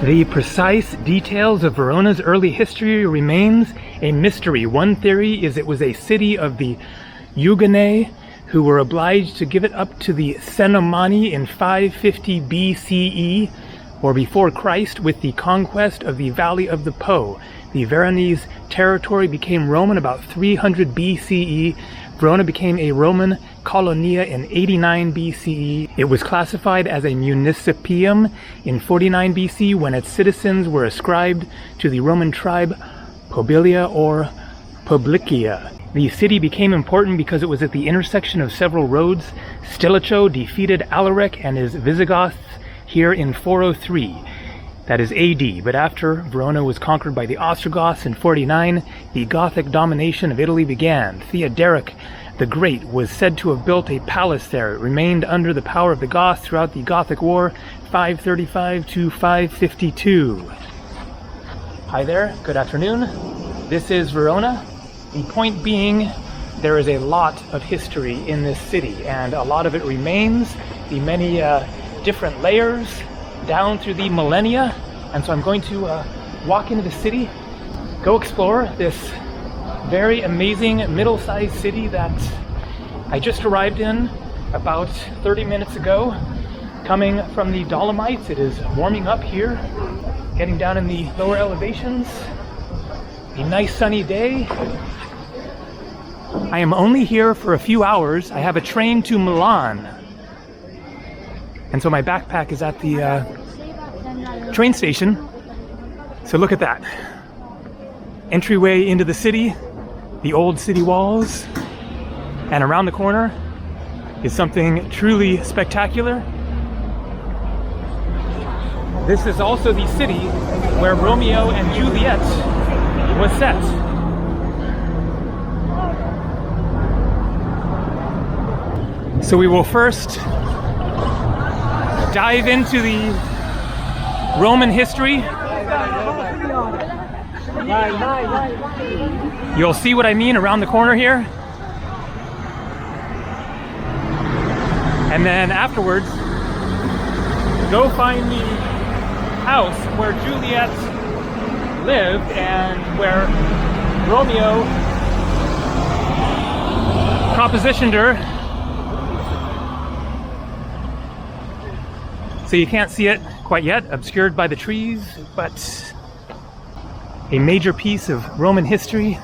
The precise details of Verona's early history remains a mystery. One theory is it was a city of the Huguenots who were obliged to give it up to the Cenomani in 550 BCE, or before Christ, with the conquest of the Valley of the Po. The Veronese territory became Roman about 300 BCE. Verona became a Roman colonia in 89 BCE. It was classified as a municipium in 49 BC when its citizens were ascribed to the Roman tribe Pobilia or Publicia. The city became important because it was at the intersection of several roads. Stilicho defeated Alaric and his Visigoths here in 403. That is AD, but after Verona was conquered by the Ostrogoths in 49, the Gothic domination of Italy began. Theodoric the Great was said to have built a palace there. It remained under the power of the Goths throughout the Gothic War, 535 to 552. Hi there, good afternoon. This is Verona. The point being, there is a lot of history in this city, and a lot of it remains. The many different layers down through the millennia, and so I'm going to walk into the city, go explore this very amazing middle-sized city that I just arrived in about 30 minutes ago, coming from the Dolomites. It is warming up here, getting down in the lower elevations. A nice sunny day. I am only here for a few hours. I have a train to Milan, and so my backpack is at the train station. So look at that. Entryway into the city, the old city walls, and around the corner is something truly spectacular. This is also the city where Romeo and Juliet was set. So we will first dive into the Roman history. You'll see what I mean around the corner here. And then afterwards, go find the house where Juliet lived and where Romeo propositioned her. So you can't see it quite yet, obscured by the trees, but a major piece of Roman history.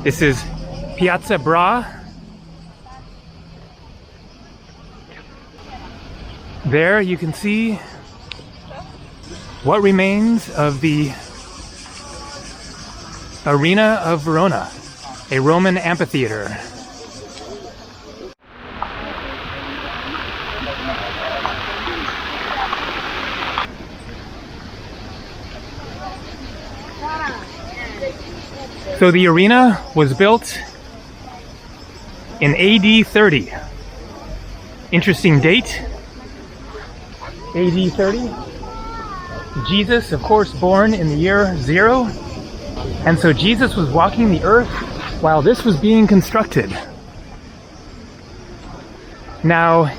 This is Piazza Bra. There you can see what remains of the Arena of Verona, a Roman amphitheater. So the arena was built in AD 30. Interesting date, AD 30. Jesus, of course, born in the year 0. And so Jesus was walking the earth while this was being constructed. Now,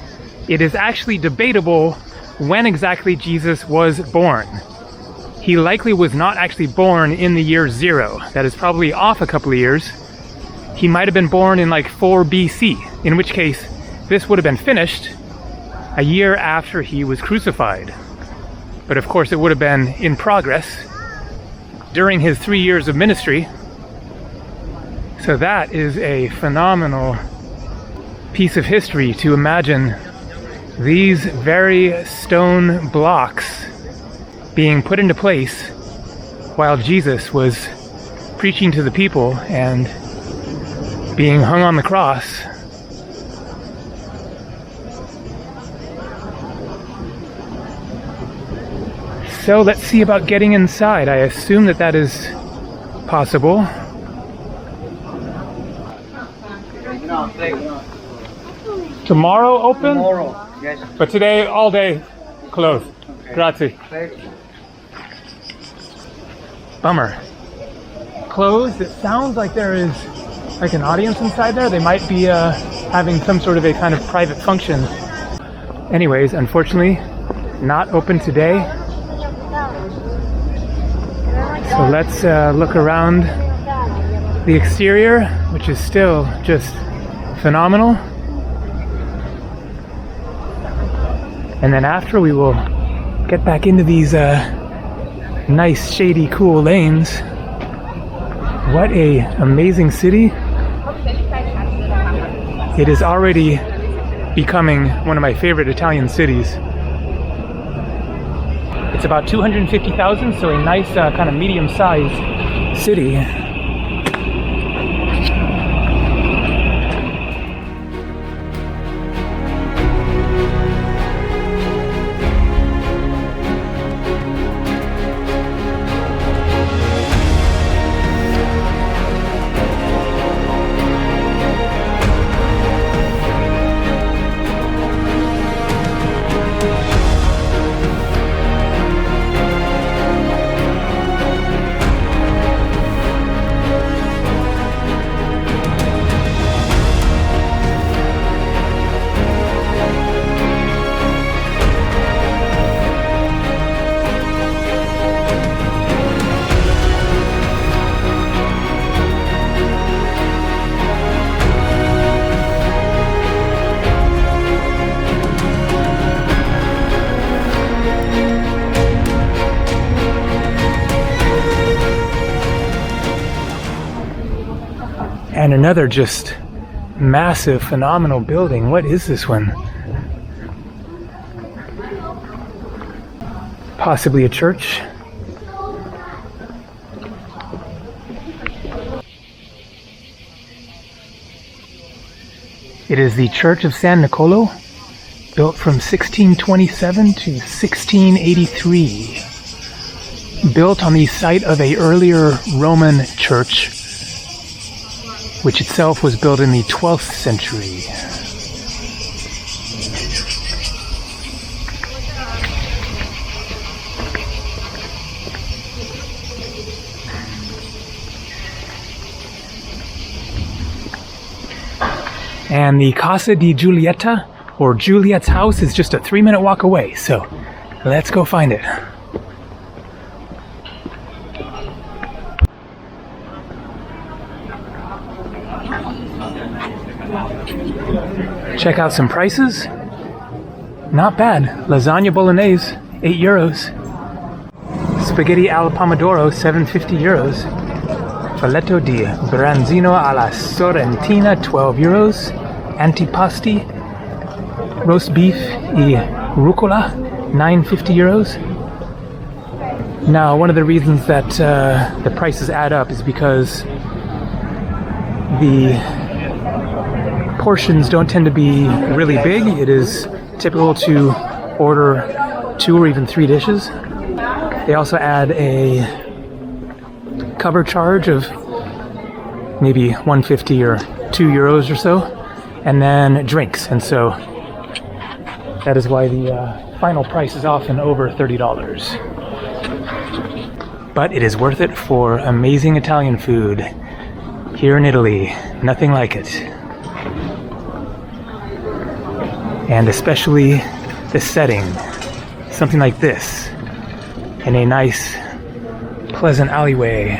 it is actually debatable when exactly Jesus was born. He likely was not actually born in the year 0. That is probably off a couple of years. He might have been born in like 4 BC, in which case this would have been finished a year after he was crucified. But of course it would have been in progress during his 3 years of ministry. So that is a phenomenal piece of history to imagine these very stone blocks being put into place while Jesus was preaching to the people and being hung on the cross. So let's see about getting inside. I assume that that is possible. Tomorrow open? Tomorrow, yes. But today all day closed. Okay. Grazie. Thank you. Bummer. Closed. It sounds like there is like an audience inside there. They might be having some sort of a kind of private function. Anyways, unfortunately, not open today. So let's look around the exterior, which is still just phenomenal. And then after, we will get back into these nice, shady, cool lanes. What a amazing city. It is already becoming one of my favorite Italian cities. It's about 250,000, so a nice kind of medium-sized city. And another just massive, phenomenal building. What is this one? Possibly a church. It is the Church of San Nicolo, built from 1627 to 1683. Built on the site of an earlier Roman church, which itself was built in the 12th century. And the Casa di Giulietta, or Juliet's house, is just a 3-minute walk away, so let's go find it. Check out some prices. Not bad. Lasagna bolognese, €8. Spaghetti al pomodoro, €7.50. Filetto di branzino alla sorrentina, €12. Antipasti, roast beef e rucola, €9.50. Now, one of the reasons that the prices add up is because the portions don't tend to be really big. It is typical to order 2 or even 3 dishes. They also add a cover charge of maybe $1.50 or €2 or so, and then drinks. And so that is why the final price is often over $30. But it is worth it for amazing Italian food here in Italy. Nothing like it. And especially the setting, something like this, in a nice, pleasant alleyway.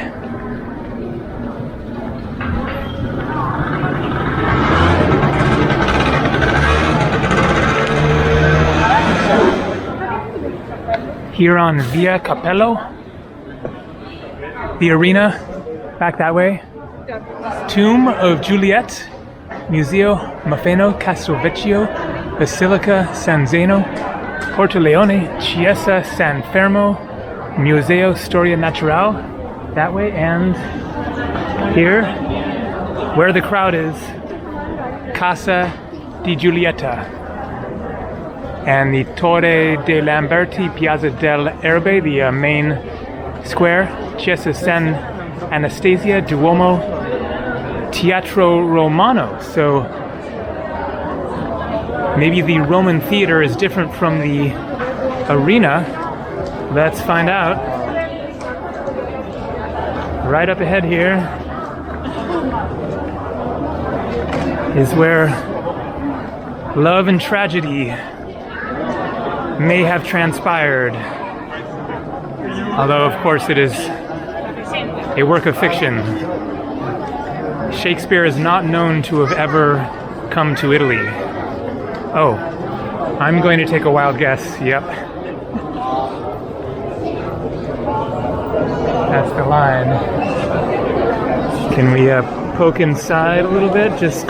Here on Via Capello, the arena, back that way, Tomb of Juliet, Museo Mafeno Castelvecchio, Basilica San Zeno, Porto Leone, Chiesa San Fermo, Museo Storia Natural, that way, and here, where the crowd is, Casa di Giulietta, and the Torre de Lamberti, Piazza del Erbe, the main square, Chiesa San Anastasia, Duomo, Teatro Romano. So maybe the Roman theater is different from the arena. Let's find out. Right up ahead here is where love and tragedy may have transpired. Although, of course, it is a work of fiction. Shakespeare is not known to have ever come to Italy. Oh, I'm going to take a wild guess. Yep. That's the line. Can we poke inside a little bit? Just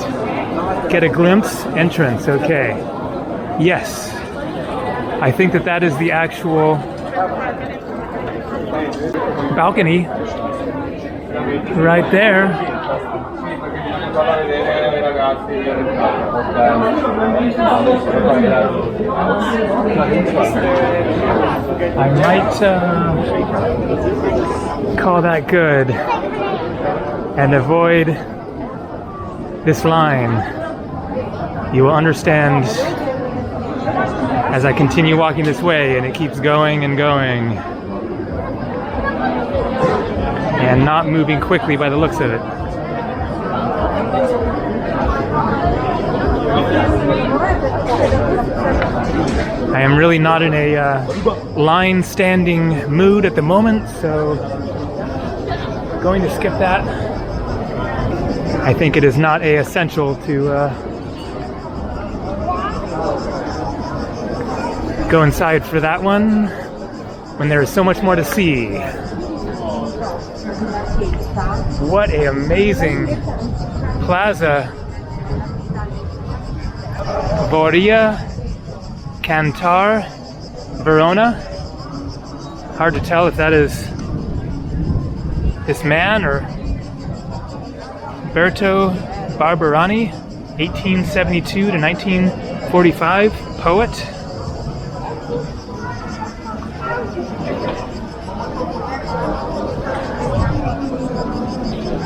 get a glimpse? Entrance, okay. Yes. I think that is the actual balcony right there. I might call that good and avoid this line. You will understand as I continue walking this way, and it keeps going and going and not moving quickly by the looks of it. I am really not in a line standing mood at the moment, so going to skip that. I think it is not essential to go inside for that one when there is so much more to see. What an amazing plaza. Voria, Cantar, Verona. Hard to tell if that is this man or Berto Barberani, 1872 to 1945, poet.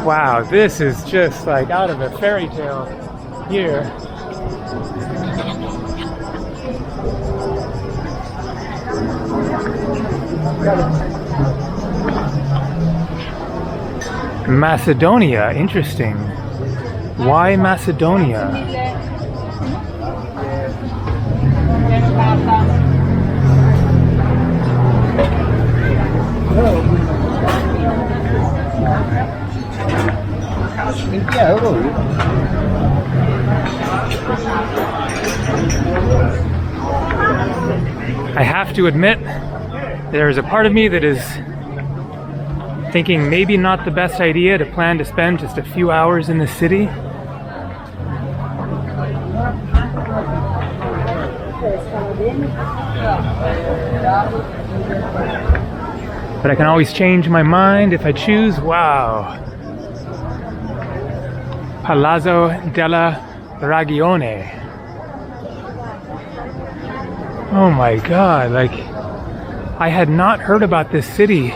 Wow, this is just like out of a fairy tale here. Macedonia, interesting. Why Macedonia? I have to admit, there's a part of me that is thinking maybe not the best idea to plan to spend just a few hours in the city. But I can always change my mind if I choose. Wow. Palazzo della Ragione. Oh my God, like, I had not heard about this city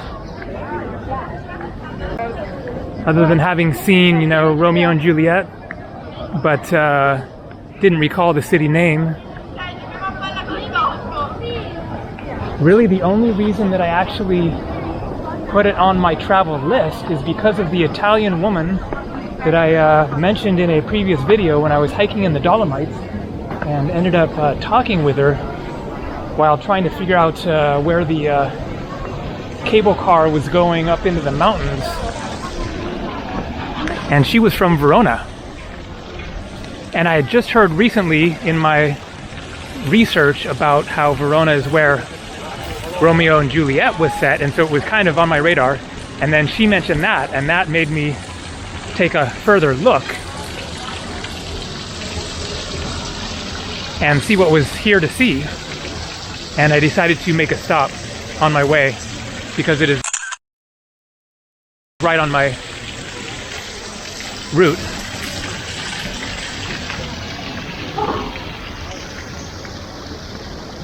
other than having seen, you know, Romeo and Juliet, but didn't recall the city name. Really, the only reason that I actually put it on my travel list is because of the Italian woman that I mentioned in a previous video when I was hiking in the Dolomites, and ended up talking with her while trying to figure out where the cable car was going up into the mountains. And she was from Verona. And I had just heard recently in my research about how Verona is where Romeo and Juliet was set, and so it was kind of on my radar. And then she mentioned that, and that made me take a further look and see what was here to see. And I decided to make a stop on my way because it is right on my route.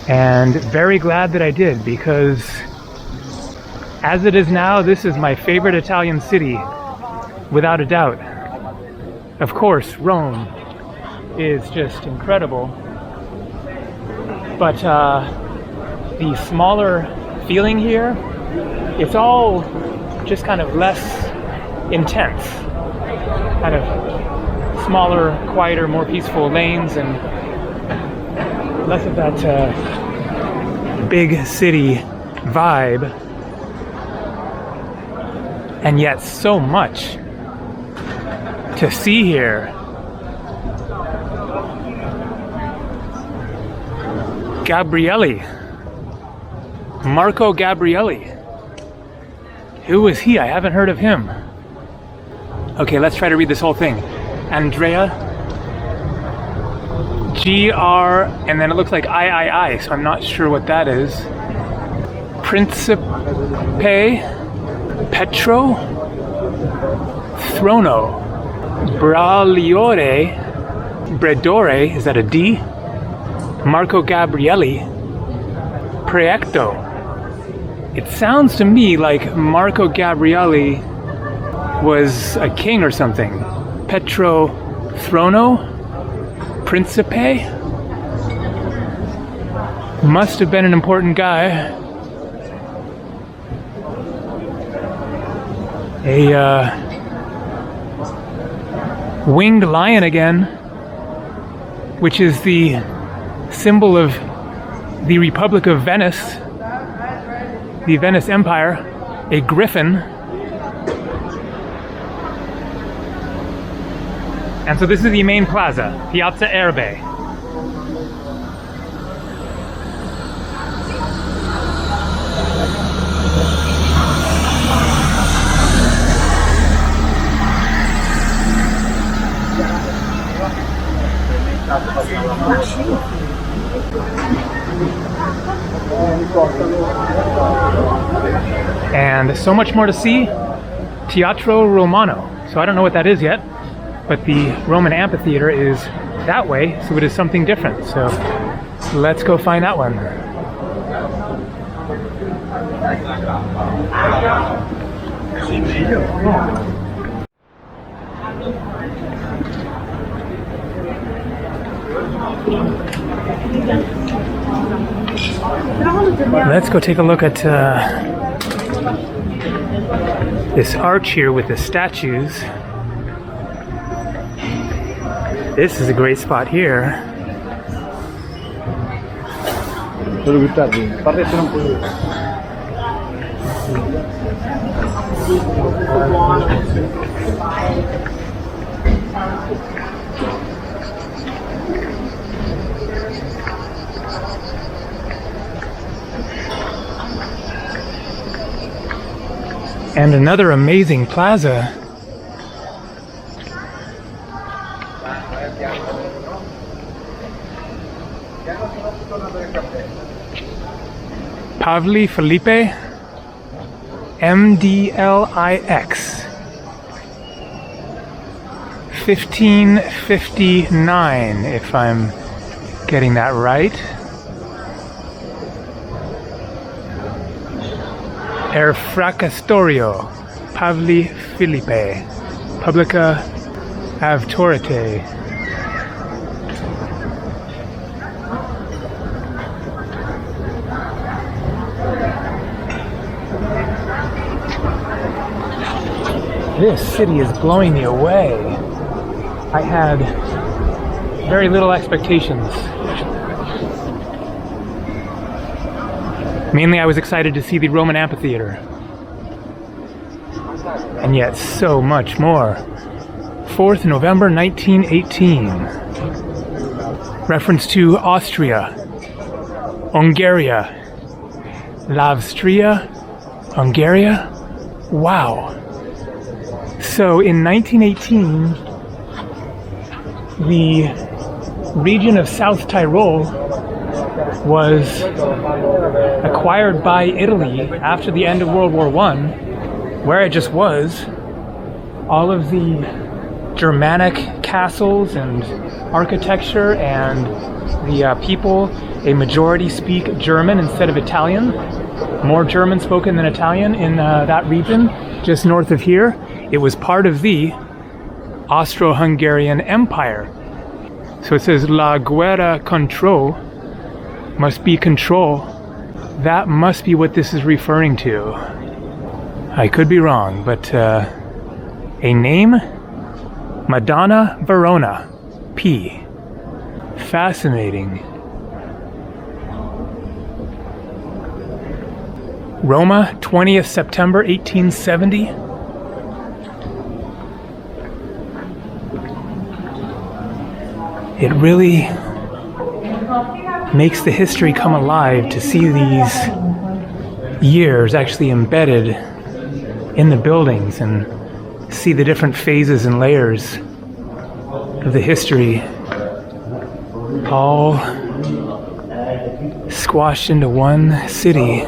And very glad that I did, because as it is now, this is my favorite Italian city, without a doubt. Of course, Rome is just incredible, but the smaller feeling here, it's all just kind of less intense. Kind of smaller, quieter, more peaceful lanes, and less of that big city vibe. And yet so much to see here. Gabrielli. Marco Gabrielli. Who was he? I haven't heard of him. Okay, let's try to read this whole thing. Andrea. G-R, and then it looks like I, so I'm not sure what that is. Principe. Petro. Throno. Braliore. Bredore, is that a D? Marco Gabrielli. Proiecto. It sounds to me like Marco Gabrielli was a king or something. Petro Throno? Principe? Must have been an important guy. A winged lion again, which is the symbol of the Republic of Venice, the Venice Empire, a griffin. And so this is the main plaza, Piazza Erbe. And so much more to see. Teatro Romano. So I don't know what that is yet, but the Roman amphitheater is that way, so it is something different. So let's go find that one. Let's go take a look at this arch here with the statues. This is a great spot here. And another amazing plaza. Pavli Felipe MDLIX 1559, if I'm getting that right. Er Fracastorio, Pavli Filipe, Publica Avtorite. This city is blowing me away. I had very little expectations. Mainly I was excited to see the Roman amphitheater. And yet so much more. 4th November 1918. Reference to Austria, Hungaria, Lavstria, Hungaria. Wow. So in 1918, the region of South Tyrol was acquired by Italy after the end of World War I, where it just was. All of the Germanic castles and architecture and the people, a majority speak German instead of Italian. More German spoken than Italian in that region, just north of here. It was part of the Austro-Hungarian Empire. So it says La Guerra Contro, must be control. That must be what this is referring to. I could be wrong, but A name? Madonna Verona. P. Fascinating. Roma, 20th September 1870. It really makes the history come alive to see these years actually embedded in the buildings and see the different phases and layers of the history all squashed into one city.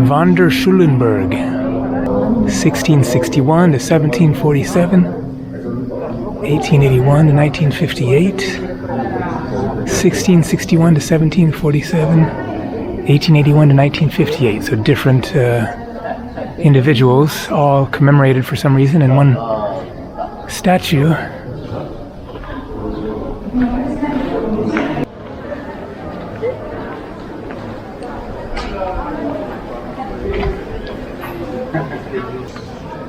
Van der Schulenburg, 1661 to 1747, 1881 to 1958, 1661 to 1747, 1881 to 1958. So different individuals, all commemorated for some reason in one statue.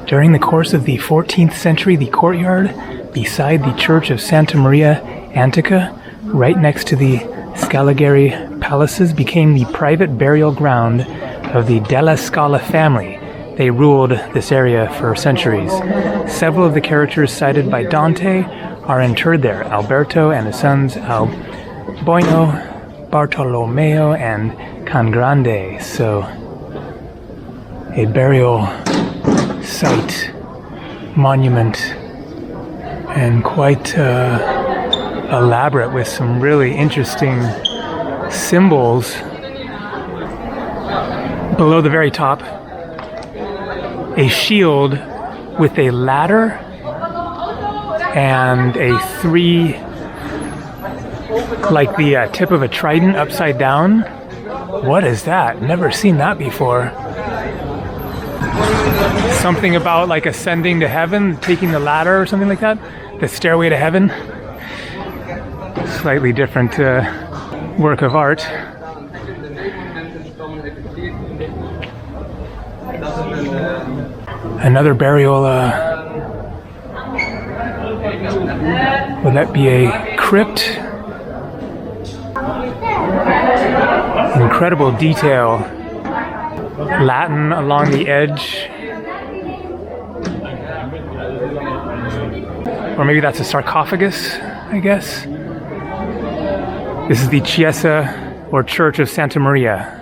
During the course of the 14th century, the courtyard beside the church of Santa Maria Antica, right next to the Scaligeri palaces, became the private burial ground of the Della Scala family. They ruled this area for centuries. Several of the characters cited by Dante are interred there: Alberto and his sons Alboino, Bartolomeo, and Cangrande. So, a burial site, monument, and quite elaborate with some really interesting symbols. Below the very top, a shield with a ladder and a three, like the tip of a trident upside down. What is that? Never seen that before. Something about like ascending to heaven, taking the ladder or something like that. The stairway to heaven. Slightly different work of art. Another burial, would that be a crypt? Incredible detail. Latin along the edge. Or maybe that's a sarcophagus, I guess. This is the Chiesa, or Church of Santa Maria.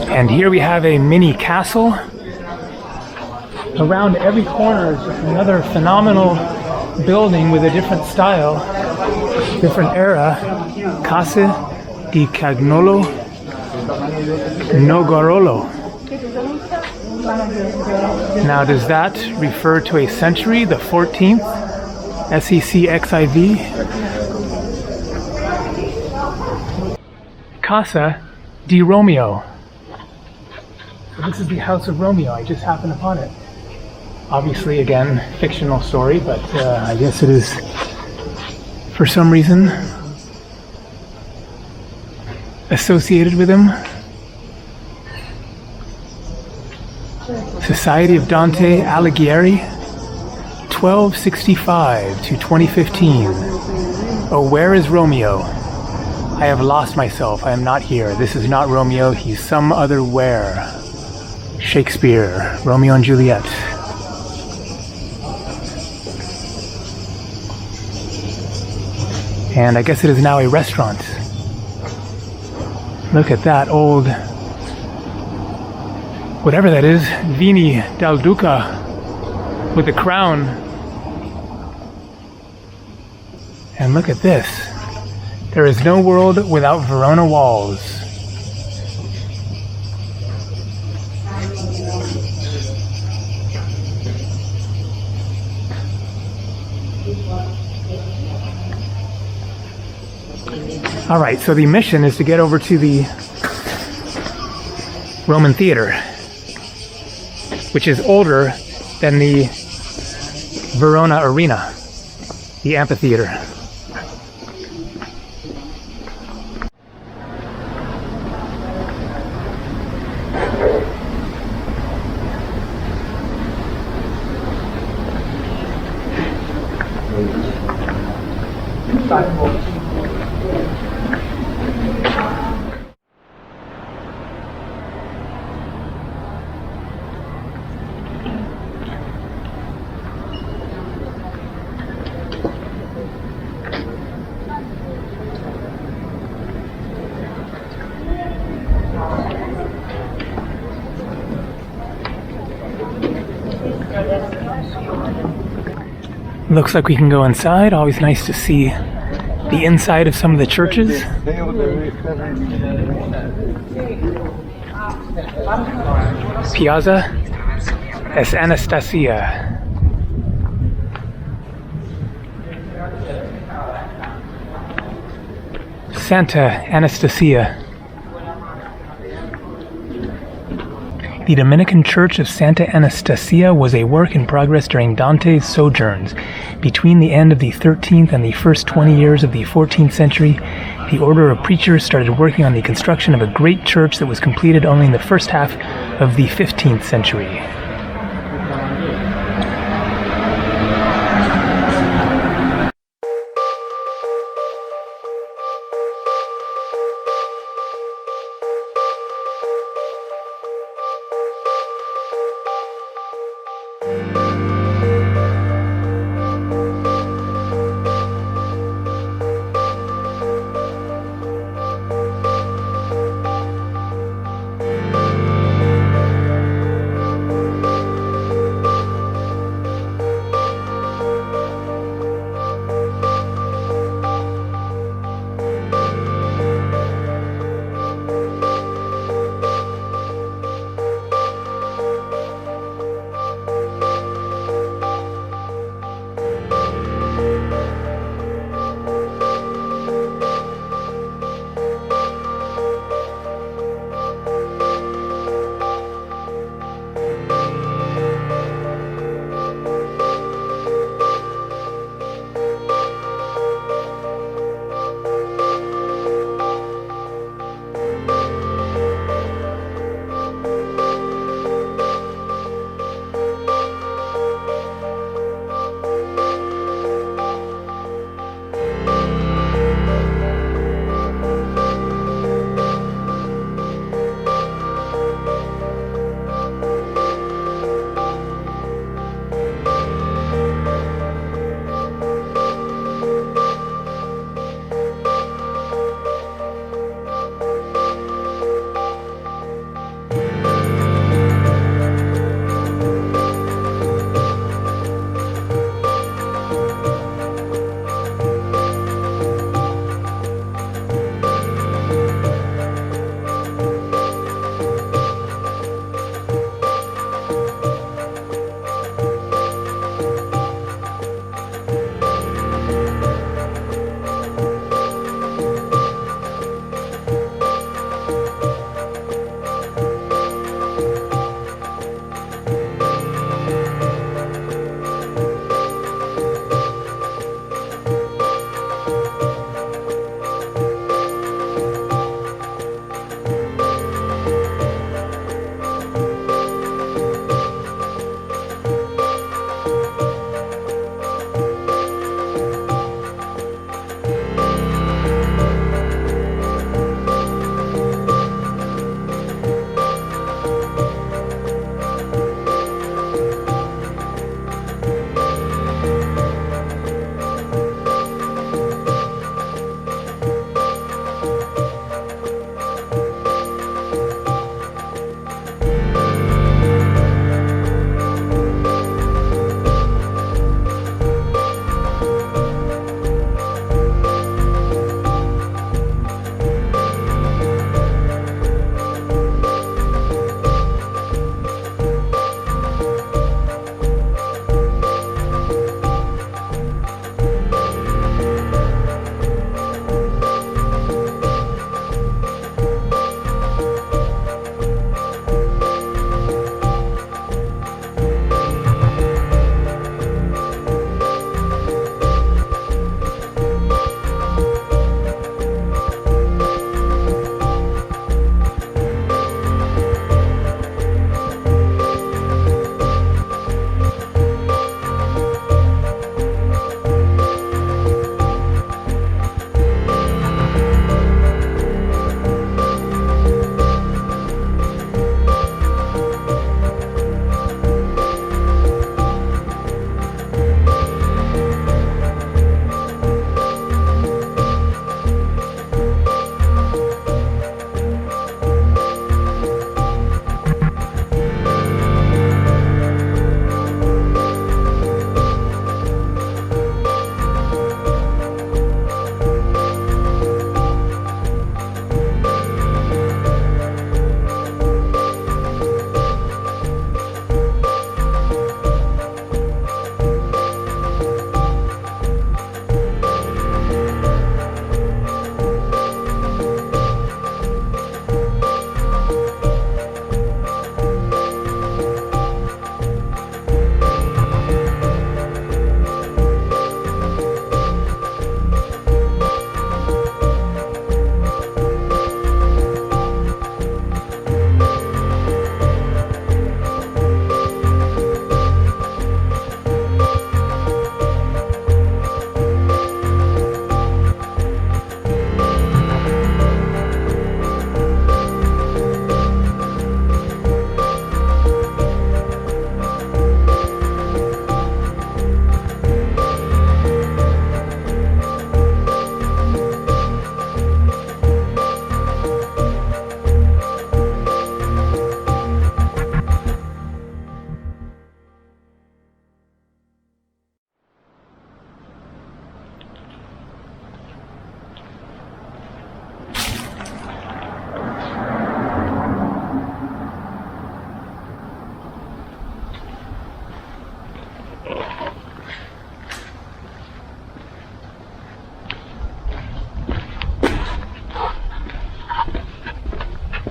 And here we have a mini castle. Around every corner is just another phenomenal building with a different style, different era. Casa di Cagnolo Nogarolo. Now, does that refer to a century, the 14th? SECXIV? Casa di Romeo. So this is the house of Romeo. I just happened upon it. Obviously, again, fictional story, but I guess it is, for some reason, associated with him. Society of Dante Alighieri, 1265 to 2015. Oh, where is Romeo? I have lost myself. I am not here. This is not Romeo. He's some other where. Shakespeare, Romeo and Juliet. And I guess it is now a restaurant. Look at that old, whatever that is, Vini del Duca with a crown. And look at this. There is no world without Verona walls. All right, so the mission is to get over to the Roman theater, which is older than the Verona arena, the amphitheater. Looks like we can go inside. Always nice to see the inside of some of the churches. Piazza es Anastasia. Santa Anastasia. The Dominican Church of Santa Anastasia was a work in progress during Dante's sojourns. Between the end of the 13th and the first 20 years of the 14th century, the order of preachers started working on the construction of a great church that was completed only in the first half of the 15th century.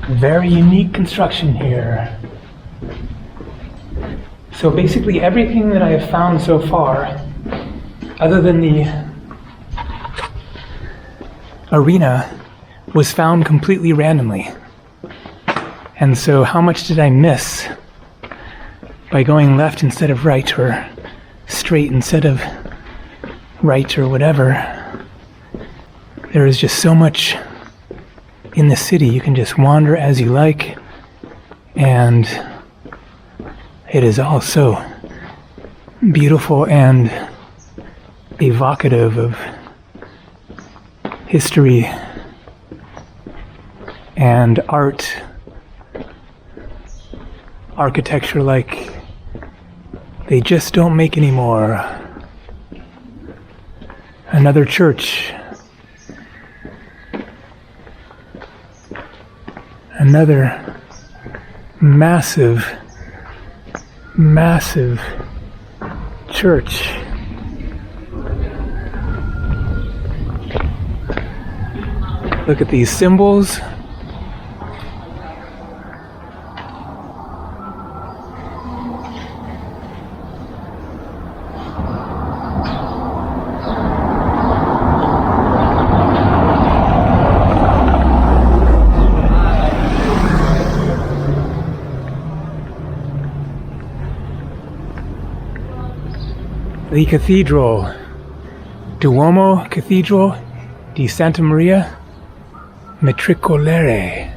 Very unique construction here. So basically everything that I have found so far, other than the arena, was found completely randomly. And so how much did I miss by going left instead of right, or straight instead of right, or whatever? There is just so much in the city. You can just wander as you like, and it is all so beautiful and evocative of history and art, architecture like they just don't make anymore. Another church. Another massive, massive church. Look at these symbols. The cathedral, Duomo Cathedral di Santa Maria Matricolare.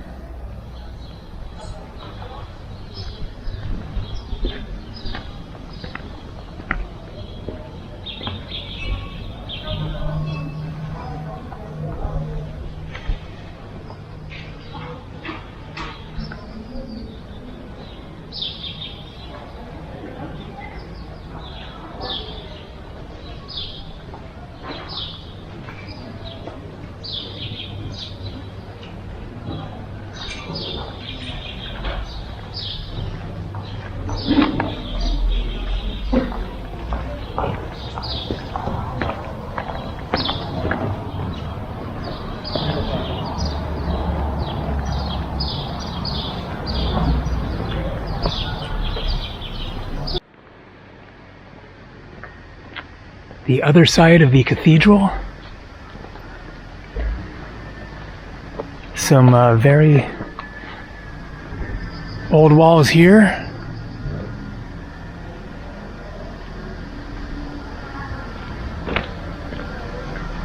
The other side of the cathedral, some very old walls here.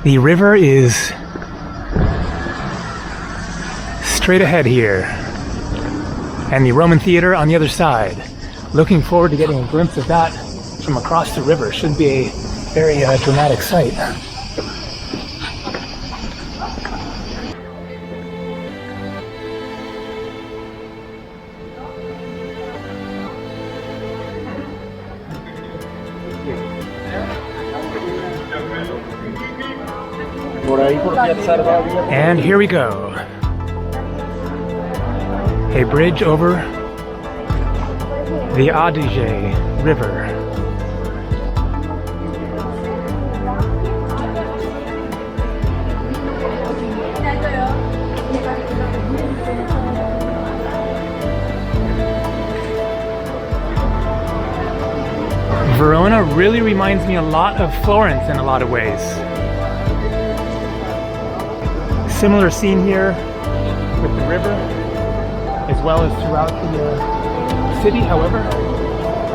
The river is straight ahead here, and the Roman theater on the other side. Looking forward to getting a glimpse of that from across the river. Should be a very dramatic sight. And here we go. A bridge over the Adige River. Verona really reminds me a lot of Florence in a lot of ways. Similar scene here with the river, as well as throughout the city. However,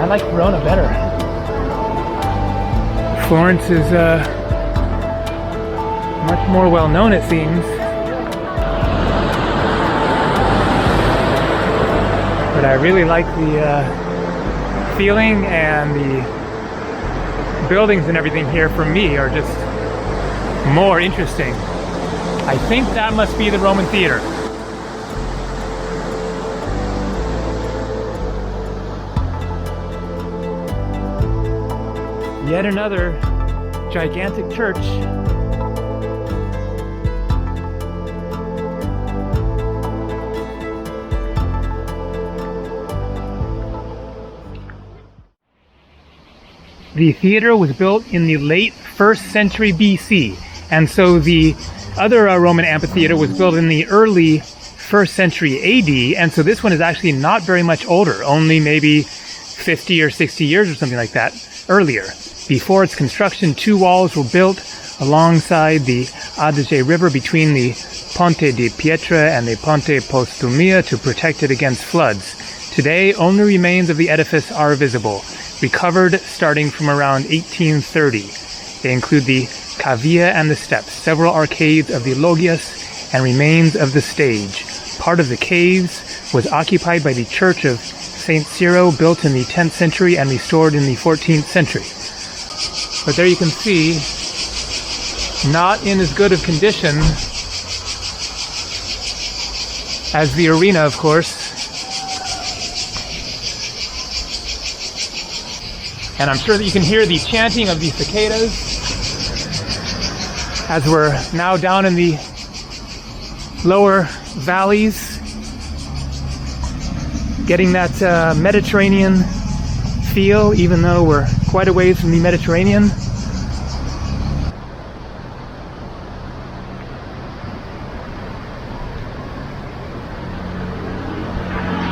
I like Verona better. Florence is much more well known, it seems. But I really like the feeling, and the buildings and everything here for me are just more interesting. I think that must be the Roman theater. Yet another gigantic church. the theater was built in the late 1st century BC, and so the other Roman amphitheater was built in the early 1st century AD, and so this one is actually not very much older, only maybe 50 or 60 years or something like that earlier. Before its construction, 2 walls were built alongside the Adige River between the Ponte di Pietra and the Ponte Postumia to protect it against floods. Today, only remains of the edifice are visible, recovered starting from around 1830. They include the cavea and the steps, several arcades of the loggias, and remains of the stage. Part of the caves was occupied by the Church of St. Cyril, built in the 10th century and restored in the 14th century. But there you can see, not in as good of condition as the arena, of course. And I'm sure that you can hear the chanting of the cicadas as we're now down in the lower valleys, getting that Mediterranean feel, even though we're quite a ways from the Mediterranean.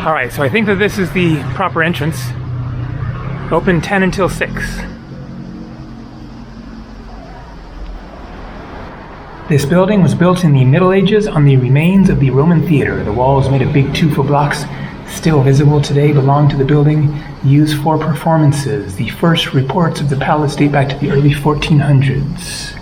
Alright, so I think that this is the proper entrance. Open 10 until 6. This building was built in the Middle Ages on the remains of the Roman theater. The walls made of big tufa blocks, still visible today, belong to the building used for performances. The first reports of the palace date back to the early 1400s.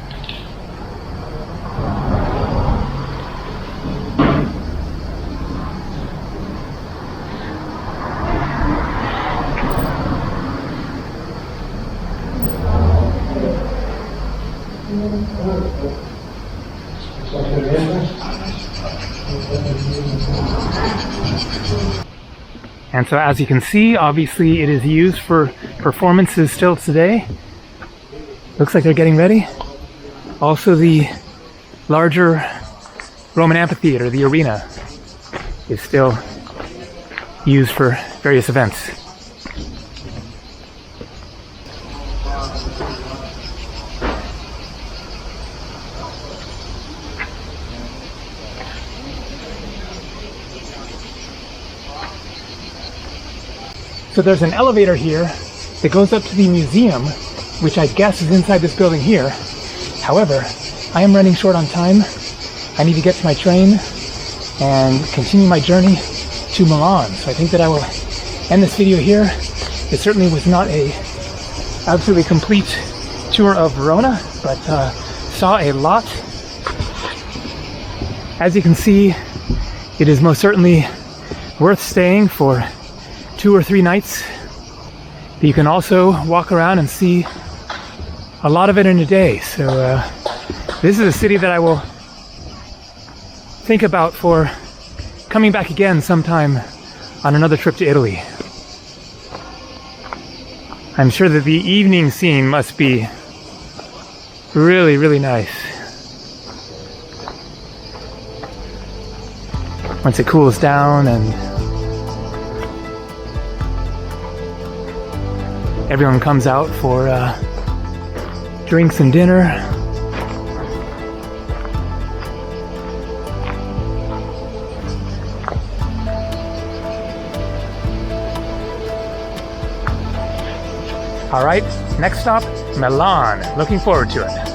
And so as you can see, obviously it is used for performances still today. Looks like they're getting ready. Also the larger Roman amphitheater, the arena, is still used for various events. So there's an elevator here that goes up to the museum, which I guess is inside this building here. However, I am running short on time. I need to get to my train and continue my journey to Milan. So I think that I will end this video here. It certainly was not a absolutely complete tour of Verona, but saw a lot. As you can see, it is most certainly worth staying for 2 or 3 nights. But you can also walk around and see a lot of it in a day. So this is a city that I will think about for coming back again sometime on another trip to Italy. I'm sure that the evening scene must be really, really nice. Once it cools down and everyone comes out for drinks and dinner. All right, next stop, Milan. Looking forward to it.